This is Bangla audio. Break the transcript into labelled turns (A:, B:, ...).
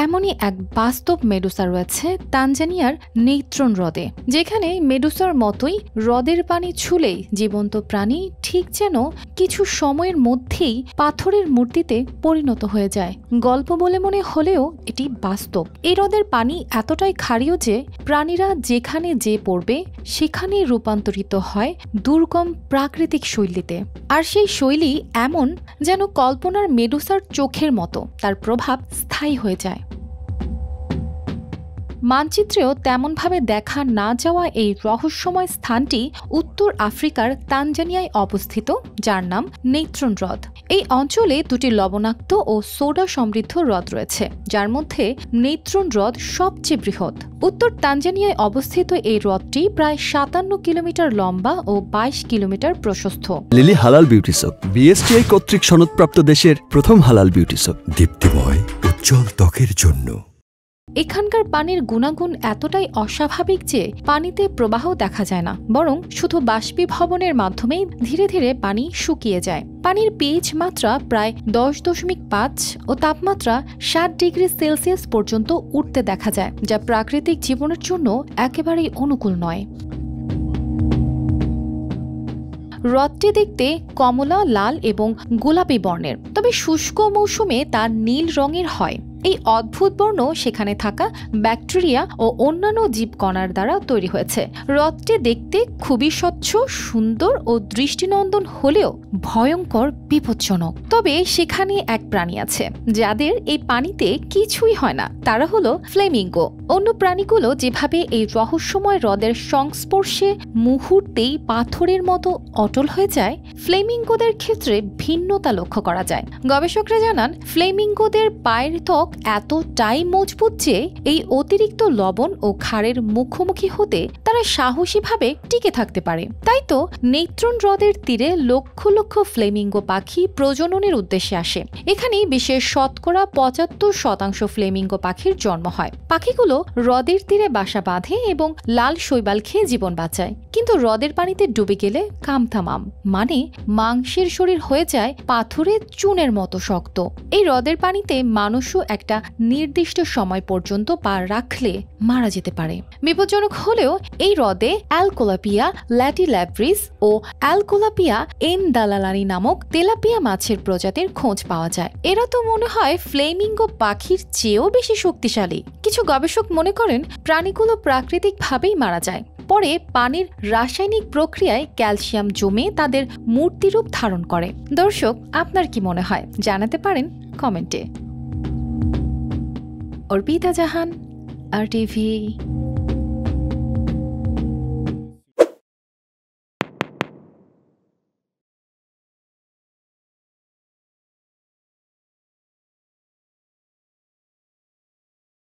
A: এমনই এক বাস্তব মেডুসা রয়েছে তানজানিয়ার নেত্রন হ্রদে, যেখানে মেডুসার মতোই হ্রদের পানি ছুলেই জীবন্ত প্রাণী ঠিক যেন কিছু সময়ের মধ্যেই পাথরের মূর্তিতে পরিণত হয়ে যায়। গল্প বলে মনে হলেও এটি বাস্তব। এই হ্রদের পানি এতটাই ক্ষারীয় যে প্রাণীরা যেখানে যে পড়বে সেখানেই রূপান্তরিত হয় দুর্গম প্রাকৃতিক শৈলীতে। আর সেই শৈলী এমন যেন কল্পনার মেডুসার চোখের মতো, তার প্রভাব স্থায়ী হয়ে যায়। মানচিত্রেও তেমনভাবে দেখা না যাওয়া এই রহস্যময় স্থানটি উত্তর আফ্রিকার তানজানিয়ায় অবস্থিত, যার নাম নেত্রন হ্রদ। এই অঞ্চলে দুটি লবণাক্ত ও সোডা সমৃদ্ধ হ্রদ রয়েছে, যার মধ্যে নেত্রন হ্রদ সবচেয়ে বৃহৎ। উত্তর তানজানিয়ায় অবস্থিত এই হ্রদটি প্রায় 57 কিলোমিটার লম্বা ও 22 কিলোমিটার প্রশস্ত।
B: লিলি হালাল বিউটি সোপ, বিএসটিআই কর্তৃক সনদপ্রাপ্ত দেশের প্রথম হালাল বিউটি সোপ, দীপ্তিময় উজ্জ্বল ত্বকের জন্য।
A: এখানকার পানির গুণাগুণ এতটাই অস্বাভাবিক যে পানিতে প্রবাহ দেখা যায় না, বরং শুধু বাষ্পীভবনের মাধ্যমেই ধীরে ধীরে পানি শুকিয়ে যায়। পানির পিএইচ মাত্রা প্রায় 10.5 ও তাপমাত্রা 60 ডিগ্রি সেলসিয়াস পর্যন্ত উঠতে দেখা যায়, যা প্রাকৃতিক জীবনের জন্য একেবারেই অনুকূল নয়। হ্রদটি দেখতে কমলা, লাল এবং গোলাপি বর্ণের, তবে শুষ্ক মৌসুমে তা নীল রঙের হয়। এই অদ্ভুত বর্ণ সেখানে থাকা ব্যাকটেরিয়া ও অন্যান্য জীবকণার দ্বারা তৈরি হয়েছে। হ্রদটি দেখতে খুবই স্বচ্ছ, সুন্দর ও দৃষ্টিনন্দন হলেও ভয়ঙ্কর বিপজ্জনক। তবে সেখানে এক প্রাণী আছে যাদের এই পানিতে কিছুই হয় না, তারা হলো ফ্লেমিঙ্গো। অন্য প্রাণীগুলো যেভাবে এই রহস্যময় হ্রদের সংস্পর্শে মুহূর্তেই পাথরের মতো অটল হয়ে যায়, ফ্লেমিঙ্গোদের ক্ষেত্রে ভিন্নতা লক্ষ্য করা যায়। গবেষকরা জানান, ফ্লেমিঙ্গোদের পায়ের ত্বক এতটাই মজবুত যে এই অতিরিক্ত লবণ ও ক্ষারের মুখোমুখি হতে তারা সাহসীভাবে টিকে থাকতে পারে। তাই তো নেত্রন হ্রদের তীরে লক্ষ লক্ষ ফ্লেমিঙ্গো পাখি প্রজননের উদ্দেশ্যে আসে। এখানেই বিশেষ শতকরা 75% ফ্লেমিঙ্গো পাখির জন্ম হয়। পাখিগুলো হ্রদের তীরে বাসা বাঁধে এবং লাল শৈবাল খেয়ে জীবন বাঁচায়। কিন্তু হ্রদের পানিতে ডুবে গেলে কামথামাম, মানে মাংসের শরীর হয়ে যায় পাথরের চুনের মতো শক্ত। এই হ্রদের পানিতে মানুষও একটা নির্দিষ্ট সময় পর্যন্ত পা রাখলে মারা যেতে পারে। বিপজ্জনক হলেও এই হ্রদে অ্যালকোলাপিয়া ল্যাটিল্যাব্রিস ও অ্যালকোলাপিয়া এনদালালানি নামক তেলাপিয়া মাছের প্রজাতির খোঁজ পাওয়া যায়। এরা তো মনে হয় ফ্লেমিঙ্গো পাখির চেয়েও বেশি শক্তিশালী। কিছু গবেষক মনে করেন প্রাণীগুলো প্রাকৃতিকভাবেই মারা যায়, পরে পানির রাসায়নিক প্রক্রিয়ায় ক্যালসিয়াম জমে তাদের মূর্তিরূপ ধারণ করে। দর্শক, আপনার কি মনে হয় জানাতে পারেন কমেন্টে। অর্পিতা জাহান, RTV।